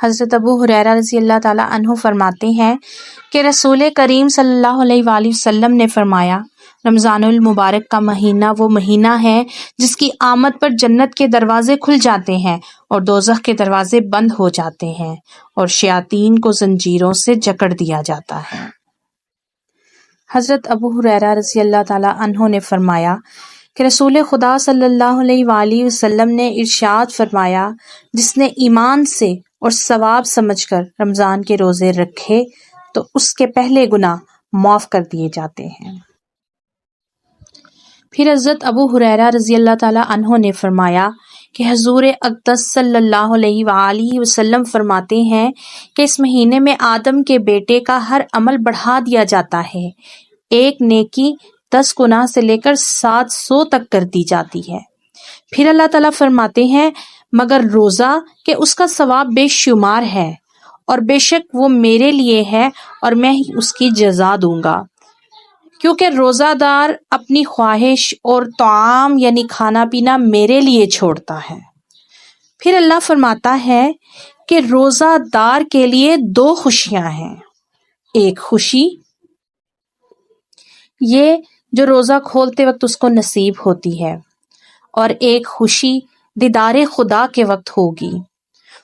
حضرت ابو ہریرہ رضی اللہ تعالیٰ عنہ فرماتے ہیں کہ رسول کریم صلی اللہ علیہ وآلہ وسلم نے فرمایا، رمضان المبارک کا مہینہ وہ مہینہ ہے جس کی آمد پر جنت کے دروازے کھل جاتے ہیں اور دوزخ کے دروازے بند ہو جاتے ہیں اور شیاطین کو زنجیروں سے جکڑ دیا جاتا ہے۔ حضرت ابو ہریرہ رضی اللہ تعالیٰ عنہ نے فرمایا کہ رسول خدا صلی اللہ علیہ وآلہ وسلم نے ارشاد فرمایا، جس نے ایمان سے اور ثواب سمجھ کر رمضان کے روزے رکھے تو اس کے پہلے گناہ معاف کر دیے جاتے ہیں۔ پھر حضرت ابو ہریرہ رضی اللہ تعالیٰ عنہ نے فرمایا کہ حضور اقدس صلی اللہ علیہ وآلہ وسلم فرماتے ہیں کہ اس مہینے میں آدم کے بیٹے کا ہر عمل بڑھا دیا جاتا ہے، ایک نیکی 10 گناہ سے لے کر 700 تک کر دی جاتی ہے۔ پھر اللہ تعالیٰ فرماتے ہیں مگر روزہ کہ اس کا ثواب بے شمار ہے اور بے شک وہ میرے لیے ہے اور میں ہی اس کی جزا دوں گا، کیونکہ روزہ دار اپنی خواہش اور طعام یعنی کھانا پینا میرے لیے چھوڑتا ہے۔ پھر اللہ فرماتا ہے کہ روزہ دار کے لیے 2 خوشیاں ہیں، ایک خوشی یہ جو روزہ کھولتے وقت اس کو نصیب ہوتی ہے اور ایک خوشی دیدار خدا کے وقت ہوگی۔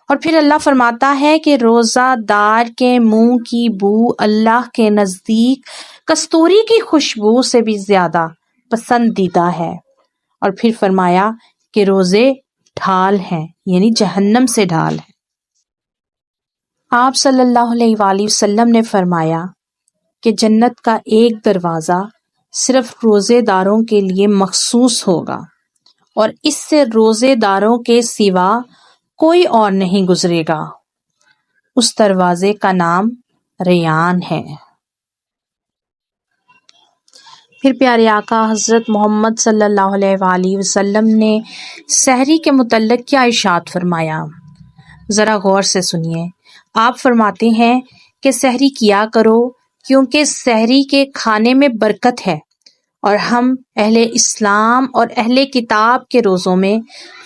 اور پھر اللہ فرماتا ہے کہ روزہ دار کے منہ کی بو اللہ کے نزدیک کستوری کی خوشبو سے بھی زیادہ پسندیدہ ہے۔ اور پھر فرمایا کہ روزے ڈھال ہیں یعنی جہنم سے ڈھال ہیں۔ آپ صلی اللہ علیہ وآلہ وسلم نے فرمایا کہ جنت کا ایک دروازہ صرف روزے داروں کے لیے مخصوص ہوگا اور اس سے روزے داروں کے سوا کوئی اور نہیں گزرے گا، اس دروازے کا نام ریان ہے۔ پھر پیارے آقا حضرت محمد صلی اللہ علیہ وآلہ وسلم نے سحری کے متعلق کیا ارشاد فرمایا، ذرا غور سے سنیے۔ آپ فرماتے ہیں کہ سحری کیا کرو کیونکہ سحری کے کھانے میں برکت ہے، اور ہم اہل اسلام اور اہل کتاب کے روزوں میں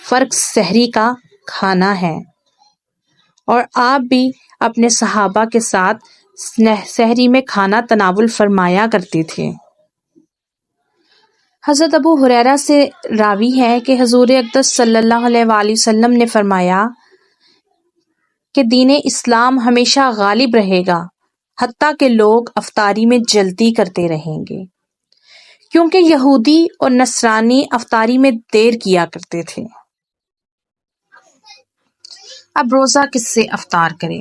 فرق سحری کا کھانا ہے، اور آپ بھی اپنے صحابہ کے ساتھ سحری میں کھانا تناول فرمایا کرتے تھے۔ حضرت ابو ہریرہ سے راوی ہے کہ حضور اقدس صلی اللہ علیہ وآلہ وسلم نے فرمایا کہ دین اسلام ہمیشہ غالب رہے گا حتیٰ کہ لوگ افطاری میں جلدی کرتے رہیں گے، کیونکہ یہودی اور نصرانی افطاری میں دیر کیا کرتے تھے۔ اب روزہ کس سے افطار کرے؟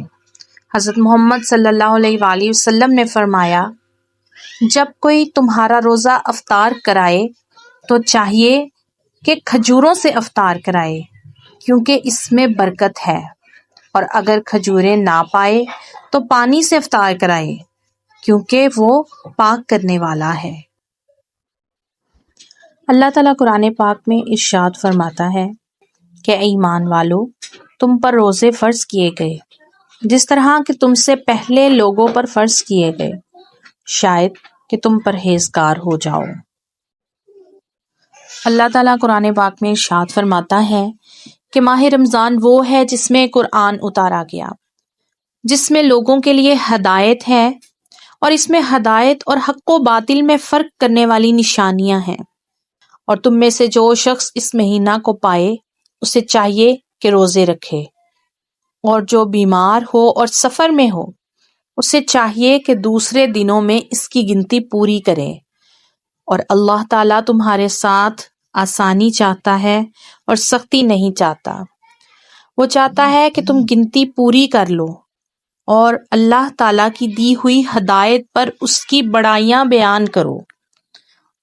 حضرت محمد صلی اللہ علیہ وآلہ وسلم نے فرمایا، جب کوئی تمہارا روزہ افطار کرائے تو چاہیے کہ کھجوروں سے افطار کرائے، کیونکہ اس میں برکت ہے، اور اگر کھجوریں نہ پائے تو پانی سے افطار کرائے، کیونکہ وہ پاک کرنے والا ہے۔ اللہ تعالیٰ قرآن پاک میں ارشاد فرماتا ہے کہ اے ایمان والو، تم پر روزے فرض کیے گئے جس طرح کہ تم سے پہلے لوگوں پر فرض کیے گئے، شاید کہ تم پرہیزگار ہو جاؤ۔ اللہ تعالیٰ قرآن پاک میں ارشاد فرماتا ہے کہ ماہ رمضان وہ ہے جس میں قرآن اتارا گیا، جس میں لوگوں کے لیے ہدایت ہے، اور اس میں ہدایت اور حق و باطل میں فرق کرنے والی نشانیاں ہیں۔ اور تم میں سے جو شخص اس مہینہ کو پائے اسے چاہیے کہ روزے رکھے، اور جو بیمار ہو اور سفر میں ہو اسے چاہیے کہ دوسرے دنوں میں اس کی گنتی پوری کرے، اور اللہ تعالیٰ تمہارے ساتھ آسانی چاہتا ہے اور سختی نہیں چاہتا۔ وہ چاہتا ہے کہ تم گنتی پوری کر لو اور اللہ تعالیٰ کی دی ہوئی ہدایت پر اس کی بڑائیاں بیان کرو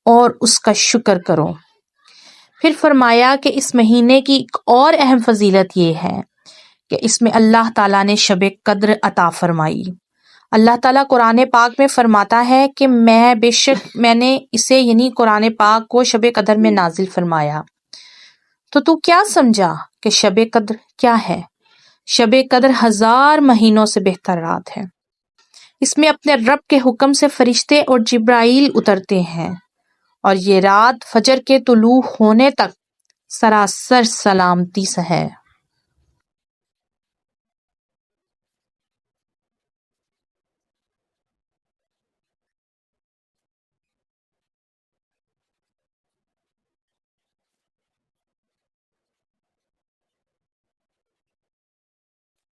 اور اس کا شکر کرو۔ پھر فرمایا کہ اس مہینے کی ایک اور اہم فضیلت یہ ہے کہ اس میں اللہ تعالیٰ نے شب قدر عطا فرمائی۔ اللہ تعالیٰ قرآن پاک میں فرماتا ہے کہ بے شک میں نے اسے یعنی قرآن پاک کو شب قدر میں نازل فرمایا۔ تو کیا سمجھا کہ شب قدر کیا ہے؟ شب قدر 1000 مہینوں سے بہتر رات ہے۔ اس میں اپنے رب کے حکم سے فرشتے اور جبرائیل اترتے ہیں، اور یہ رات فجر کے طلوع ہونے تک سراسر سلامتی سے ہے۔